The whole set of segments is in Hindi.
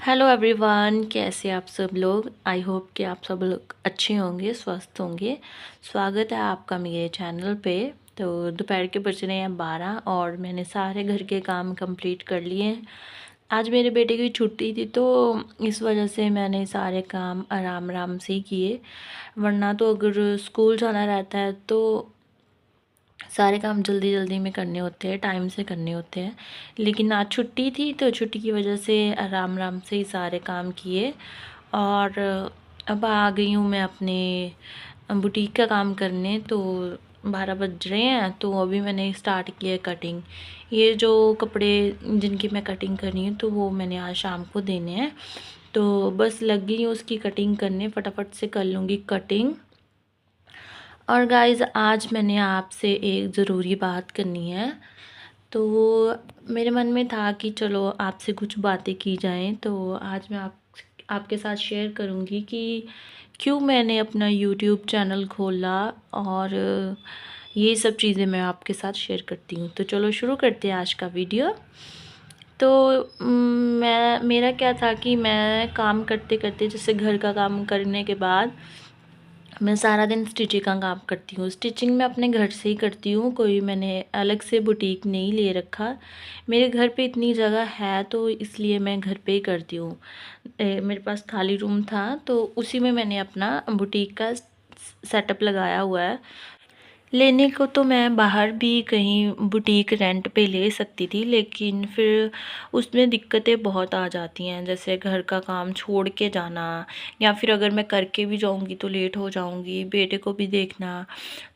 हेलो एवरीवन, कैसे आप सब लोग। आई होप कि आप सब लोग अच्छे होंगे, स्वस्थ होंगे। स्वागत है आपका मेरे चैनल पे। तो दोपहर के बज रहे हैं 12 और मैंने सारे घर के काम कंप्लीट कर लिए हैं। आज मेरे बेटे की छुट्टी थी तो इस वजह से मैंने सारे काम आराम आराम से ही किए, वरना तो अगर स्कूल जाना रहता है तो सारे काम जल्दी जल्दी में करने होते हैं, टाइम से करने होते हैं। लेकिन आज छुट्टी थी तो छुट्टी की वजह से आराम आराम से ही सारे काम किए। और अब आ गई हूँ मैं अपने बुटीक का काम करने। तो 12 बज रहे हैं तो अभी मैंने स्टार्ट किया है कटिंग। ये जो कपड़े जिनकी मैं कटिंग कर रही हूँ तो वो मैंने आज शाम को देने हैं। तो बस लग गई हूँ उसकी कटिंग करने, फटाफट से कर लूँगी कटिंग। और गाइज़, आज मैंने आपसे एक ज़रूरी बात करनी है। तो मेरे मन में था कि चलो आपसे कुछ बातें की जाएं। तो आज मैं आपके साथ शेयर करूंगी कि क्यों मैंने अपना यूट्यूब चैनल खोला, और ये सब चीज़ें मैं आपके साथ शेयर करती हूँ। तो चलो शुरू करते हैं आज का वीडियो। तो मेरा क्या था कि मैं काम करते करते, जैसे घर का काम करने के बाद मैं सारा दिन स्टिचिंग का काम करती हूँ। स्टिचिंग मैं अपने घर से ही करती हूँ, कोई मैंने अलग से बुटीक नहीं ले रखा। मेरे घर पे इतनी जगह है तो इसलिए मैं घर पे ही करती हूँ। मेरे पास खाली रूम था तो उसी में मैंने अपना बुटीक का सेटअप लगाया हुआ है। लेने को तो मैं बाहर भी कहीं बुटीक रेंट पे ले सकती थी, लेकिन फिर उसमें दिक्कतें बहुत आ जाती हैं, जैसे घर का काम छोड़ के जाना, या फिर अगर मैं करके भी जाऊंगी तो लेट हो जाऊंगी, बेटे को भी देखना।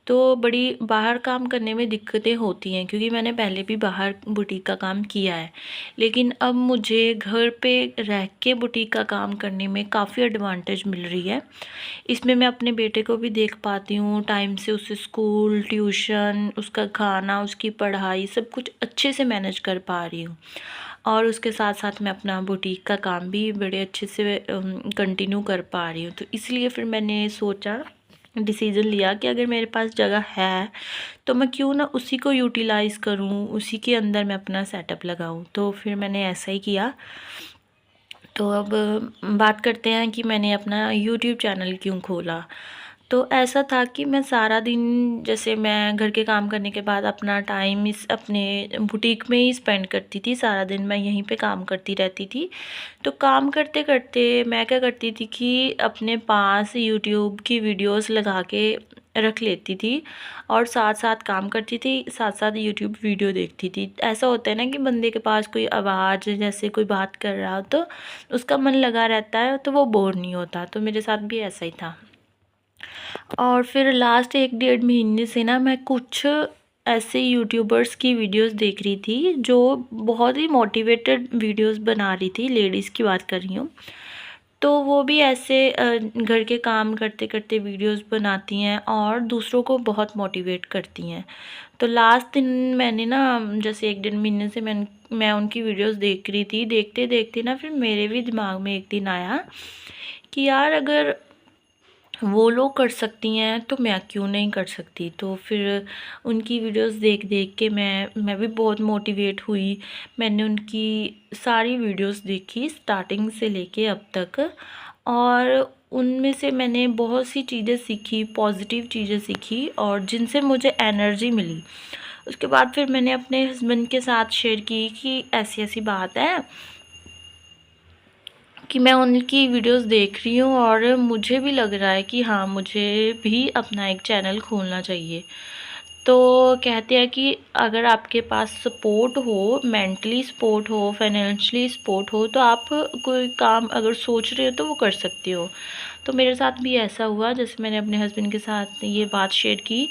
तो बड़ी बाहर काम करने में दिक्कतें होती हैं, क्योंकि मैंने पहले भी बाहर बुटीक का काम किया है। लेकिन अब मुझे घर पे रह के बुटीक का काम करने में काफ़ी एडवांटेज मिल रही है। इसमें मैं अपने बेटे को भी देख पाती हूँ, टाइम से उसे स्कूल, ट्यूशन, उसका खाना, उसकी पढ़ाई सब कुछ अच्छे से मैनेज कर पा रही हूँ। और उसके साथ साथ मैं अपना बुटीक का काम भी बड़े अच्छे से कंटिन्यू कर पा रही हूँ। तो इसलिए फिर मैंने सोचा, डिसीज़न लिया कि अगर मेरे पास जगह है तो मैं क्यों ना उसी को यूटिलाइज़ करूँ, उसी के अंदर मैं अपना सेटअप लगाऊँ। तो फिर मैंने ऐसा ही किया। तो अब बात करते हैं कि मैंने अपना यूट्यूब चैनल क्यों खोला। तो ऐसा था कि मैं सारा दिन, जैसे मैं घर के काम करने के बाद अपना टाइम इस अपने बुटीक में ही स्पेंड करती थी। सारा दिन मैं यहीं पे काम करती रहती थी। तो काम करते करते मैं क्या करती थी कि अपने पास यूट्यूब की वीडियोस लगा के रख लेती थी, और साथ साथ काम करती थी, साथ साथ यूट्यूब वीडियो देखती थी। ऐसा होता है ना कि बंदे के पास कोई आवाज़, जैसे कोई बात कर रहा हो तो उसका मन लगा रहता है, तो वो बोर नहीं होता। तो मेरे साथ भी ऐसा ही था। और फिर लास्ट 1 डेढ़ महीने से ना मैं कुछ ऐसे यूट्यूबर्स की वीडियोस देख रही थी जो बहुत ही मोटिवेटेड वीडियोस बना रही थी। लेडीज़ की बात कर रही हूँ। तो वो भी ऐसे घर के काम करते करते वीडियोस बनाती हैं और दूसरों को बहुत मोटिवेट करती हैं। तो लास्ट दिन मैंने ना, जैसे 1 डेढ़ महीने से मैं उनकी वीडियोस देख रही थी। देखते देखते ना फिर मेरे भी दिमाग में एक दिन आया कि यार, अगर वो लोग कर सकती हैं तो मैं क्यों नहीं कर सकती। तो फिर उनकी वीडियोस देख देख के मैं भी बहुत मोटिवेट हुई। मैंने उनकी सारी वीडियोस देखी स्टार्टिंग से लेके अब तक, और उनमें से मैंने बहुत सी चीज़ें सीखी, पॉजिटिव चीज़ें सीखी, और जिनसे मुझे एनर्जी मिली। उसके बाद फिर मैंने अपने हस्बैंड के साथ शेयर की कि ऐसी ऐसी बात है कि मैं उनकी वीडियोस देख रही हूँ और मुझे भी लग रहा है कि हाँ, मुझे भी अपना एक चैनल खोलना चाहिए। तो कहते हैं कि अगर आपके पास सपोर्ट हो, मेंटली सपोर्ट हो, फाइनेंशियली सपोर्ट हो, तो आप कोई काम अगर सोच रहे हो तो वो कर सकते हो। तो मेरे साथ भी ऐसा हुआ। जैसे मैंने अपने हस्बैंड के साथ ये बात शेयर की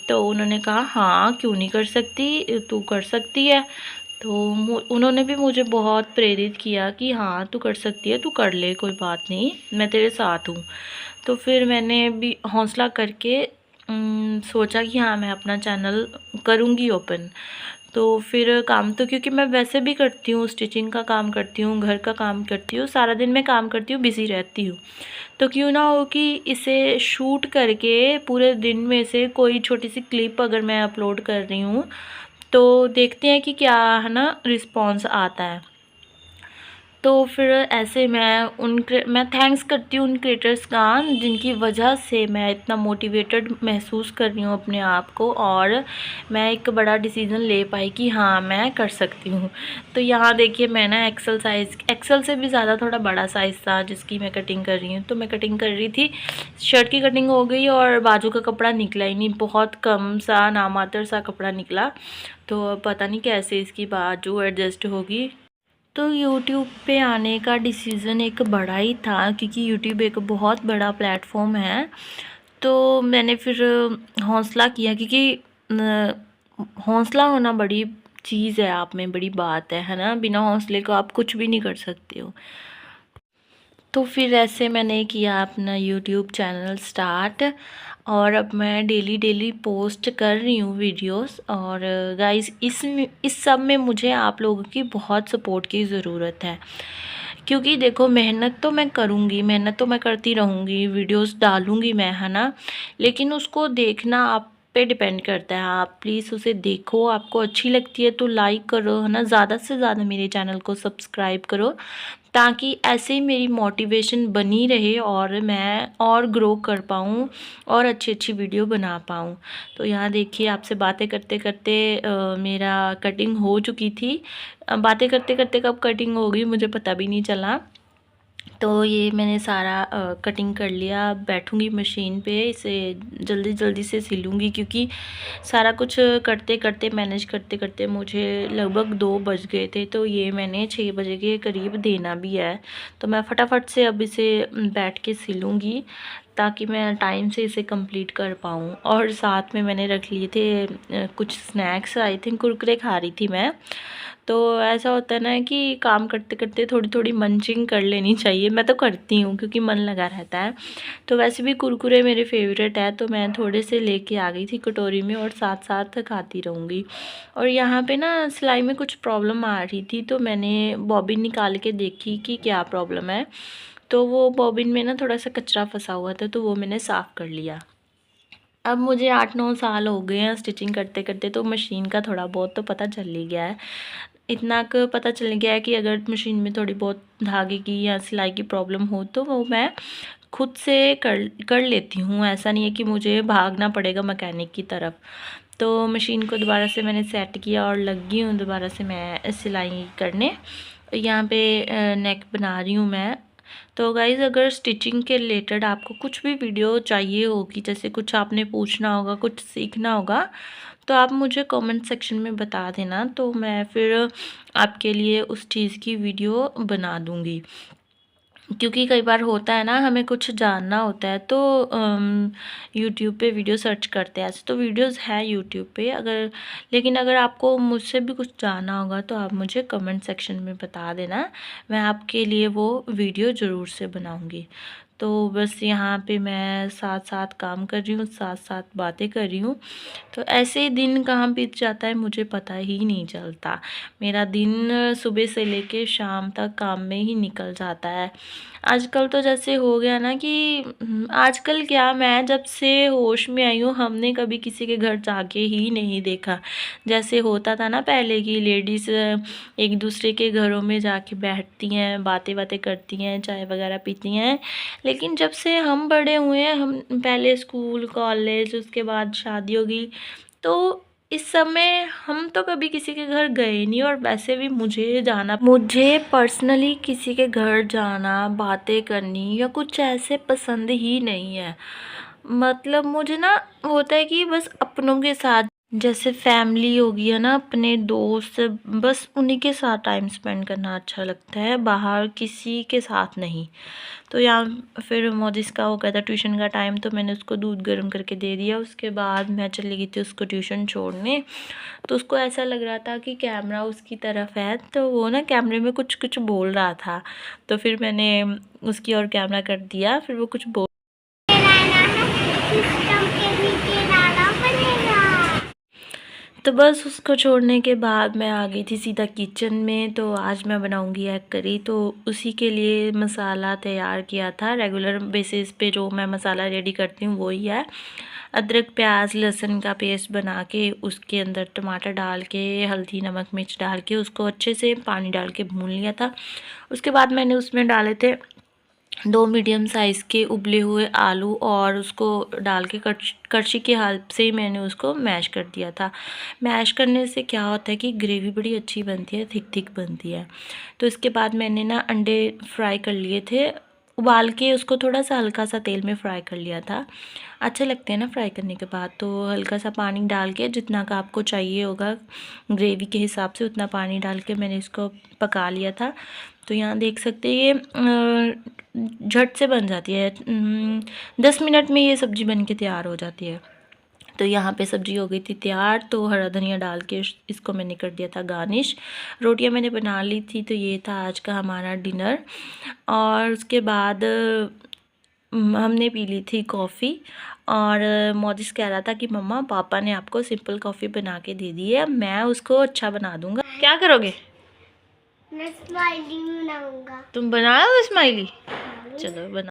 तो उन्होंने कहा, हाँ क्यों नहीं कर सकती, तू कर सकती है। तो उन्होंने भी मुझे बहुत प्रेरित किया कि हाँ तू कर सकती है, तू कर ले, कोई बात नहीं, मैं तेरे साथ हूँ। तो फिर मैंने भी हौसला करके सोचा कि हाँ मैं अपना चैनल करूँगी ओपन। तो फिर काम तो, क्योंकि मैं वैसे भी करती हूँ, स्टिचिंग का काम करती हूँ, घर का काम करती हूँ, सारा दिन मैं काम करती हूँ, बिज़ी रहती हूँ। तो क्यों ना हो कि इसे शूट करके पूरे दिन में से कोई छोटी सी क्लिप अगर मैं अपलोड कर रही हूँ तो देखते हैं कि क्या है ना रिस्पॉन्स आता है। तो फिर ऐसे मैं थैंक्स करती हूँ उन क्रिएटर्स का जिनकी वजह से मैं इतना मोटिवेटेड महसूस कर रही हूँ अपने आप को, और मैं एक बड़ा डिसीज़न ले पाई कि हाँ मैं कर सकती हूँ। तो यहाँ देखिए मैं ना एक्सेल से भी ज़्यादा थोड़ा बड़ा साइज़ था जिसकी मैं कटिंग कर रही हूँ। तो मैं कटिंग कर रही थी, शर्ट की कटिंग हो गई और बाजू का कपड़ा निकला ही नहीं, बहुत कम सा नामात्र सा कपड़ा निकला। तो अब पता नहीं कैसे इसकी बाजू एडजस्ट होगी। तो यूट्यूब पे आने का डिसीज़न एक बड़ा ही था, क्योंकि यूट्यूब एक बहुत बड़ा प्लेटफॉर्म है। तो मैंने फिर हौसला किया, क्योंकि हौसला होना बड़ी चीज़ है, आप में बड़ी बात है ना। बिना हौसले को आप कुछ भी नहीं कर सकते हो। तो फिर ऐसे मैंने किया अपना यूट्यूब चैनल स्टार्ट, और अब मैं डेली पोस्ट कर रही हूँ वीडियोस। और गाइस इस सब में मुझे आप लोगों की बहुत सपोर्ट की ज़रूरत है, क्योंकि देखो मेहनत तो मैं करूँगी, मेहनत तो मैं करती रहूँगी, वीडियोस डालूँगी मैं, है ना। लेकिन उसको देखना आप पे डिपेंड करता है। आप प्लीज़ उसे देखो, आपको अच्छी लगती है तो लाइक करो, है ना। ज़्यादा से ज़्यादा मेरे चैनल को सब्सक्राइब करो, ताकि ऐसे ही मेरी मोटिवेशन बनी रहे और मैं और ग्रो कर पाऊँ और अच्छी वीडियो बना पाऊँ। तो यहाँ देखिए आपसे बातें करते करते मेरा कटिंग हो चुकी थी। बातें करते करते कब कटिंग हो गई मुझे पता भी नहीं चला। तो ये मैंने सारा कटिंग कर लिया। बैठूँगी मशीन पे, इसे जल्दी से सिलूँगी, क्योंकि सारा कुछ करते करते मैनेज करते करते मुझे लगभग 2 बज गए थे। तो ये मैंने 6 बजे के करीब देना भी है। तो मैं फटाफट से अब इसे बैठ के सिलूँगी, ताकि मैं टाइम से इसे कंप्लीट कर पाऊँ। और साथ में मैंने रख लिए थे कुछ स्नैक्स, आई थिंक कुरकुरे खा रही थी मैं। तो ऐसा होता है ना कि काम करते करते थोड़ी मंचिंग कर लेनी चाहिए। मैं तो करती हूँ क्योंकि मन लगा रहता है। तो वैसे भी कुरकुरे मेरे फेवरेट है, तो मैं थोड़े से लेके आ गई थी कटोरी में, और साथ साथ खाती रहूँगी। और यहाँ पे ना सिलाई में कुछ प्रॉब्लम आ रही थी, तो मैंने बॉबिन निकाल के देखी कि क्या प्रॉब्लम है। तो वो बॉबिन में ना थोड़ा सा कचरा फंसा हुआ था, तो वो मैंने साफ़ कर लिया। अब मुझे 8-9 साल हो गए हैं स्टिचिंग करते करते, तो मशीन का थोड़ा बहुत तो पता चल ही गया है। इतना क पता चल गया है कि अगर मशीन में थोड़ी बहुत धागे की या सिलाई की प्रॉब्लम हो तो वो मैं खुद से कर लेती हूँ। ऐसा नहीं है कि मुझे भागना पड़ेगा मैकेनिक की तरफ। तो मशीन को दोबारा से मैंने सेट किया और लगी हूँ दोबारा से मैं सिलाई करने। यहाँ पे नेक बना रही हूँ मैं। तो गाइज़ अगर स्टिचिंग के रिलेटेड आपको कुछ भी वीडियो चाहिए होगी, जैसे कुछ आपने पूछना होगा, कुछ सीखना होगा, तो आप मुझे कमेंट सेक्शन में बता देना, तो मैं फिर आपके लिए उस चीज़ की वीडियो बना दूँगी। क्योंकि कई बार होता है ना, हमें कुछ जानना होता है तो यूट्यूब पे वीडियो सर्च करते हैं। ऐसे तो वीडियोस हैं यूट्यूब पे, लेकिन अगर आपको मुझसे भी कुछ जानना होगा तो आप मुझे कमेंट सेक्शन में बता देना, मैं आपके लिए वो वीडियो ज़रूर से बनाऊँगी। तो बस यहाँ पे मैं साथ साथ काम कर रही हूँ, साथ साथ बातें कर रही हूँ। तो ऐसे ही दिन कहाँ बीत जाता है मुझे पता ही नहीं चलता। मेरा दिन सुबह से लेके शाम तक काम में ही निकल जाता है। आजकल तो जैसे हो गया ना कि आजकल क्या, मैं जब से होश में आई हूँ हमने कभी किसी के घर जाके ही नहीं देखा। जैसे होता था ना पहले की लेडीज़ एक दूसरे के घरों में जाके बैठती हैं, बातें करती हैं, चाय वगैरह पीती हैं। लेकिन जब से हम बड़े हुए हैं, हम पहले स्कूल, कॉलेज, उसके बाद शादी होगी, तो इस समय हम तो कभी किसी के घर गए नहीं। और वैसे भी मुझे पर्सनली किसी के घर जाना, बातें करनी या कुछ ऐसे पसंद ही नहीं है। मतलब मुझे ना होता है कि बस अपनों के साथ, जैसे फैमिली होगी है ना, अपने दोस्त, बस उन्हीं के साथ टाइम स्पेंड करना अच्छा लगता है, बाहर किसी के साथ नहीं। तो यहाँ फिर मोजिस का हो गया था ट्यूशन का टाइम, तो मैंने उसको दूध गर्म करके दे दिया। उसके बाद मैं चली गई थी उसको ट्यूशन छोड़ने। तो उसको ऐसा लग रहा था कि कैमरा उसकी तरफ है, तो वो ना कैमरे में कुछ कुछ बोल रहा था। तो फिर मैंने उसकी और कैमरा कर दिया, फिर वो कुछ बोल तो बस उसको छोड़ने के बाद मैं आ गई थी सीधा किचन में। तो आज मैं बनाऊंगी एग करी, तो उसी के लिए मसाला तैयार किया था। रेगुलर बेसिस पे जो मैं मसाला रेडी करती हूँ वही है। अदरक प्याज लहसुन का पेस्ट बना के उसके अंदर टमाटर डाल के हल्दी नमक मिर्च डाल के उसको अच्छे से पानी डाल के भून लिया था। उसके बाद मैंने उसमें डाले थे 2 मीडियम साइज़ के उबले हुए आलू और उसको डाल के कड़छी की हेल्प से ही मैंने उसको मैश कर दिया था। मैश करने से क्या होता है कि ग्रेवी बड़ी अच्छी बनती है, थिक थिक बनती है। तो इसके बाद मैंने ना अंडे फ्राई कर लिए थे, उबाल के उसको थोड़ा सा हल्का सा तेल में फ्राई कर लिया था। अच्छे लगते हैं ना फ्राई करने के बाद। तो हल्का सा पानी डाल के जितना का आपको चाहिए होगा ग्रेवी के हिसाब से उतना पानी डाल के मैंने इसको पका लिया था। तो यहाँ देख सकते हैं ये झट से बन जाती है, 10 मिनट में ये सब्ज़ी बन के तैयार हो जाती है। तो यहाँ पे सब्ज़ी हो गई थी तैयार, तो हरा धनिया डाल के इसको मैंने कर दिया था गार्निश। रोटियाँ मैंने बना ली थी। तो ये था आज का हमारा डिनर। और उसके बाद हमने पी ली थी कॉफ़ी। और मोदिस कह रहा था कि मम्मा पापा ने आपको सिंपल कॉफ़ी बना के दे दी है, मैं उसको अच्छा बना दूँगा। क्या करोगे? मैं स्माइली बनाऊंगा। तुम बनाओगे स्माइली? चलो बना।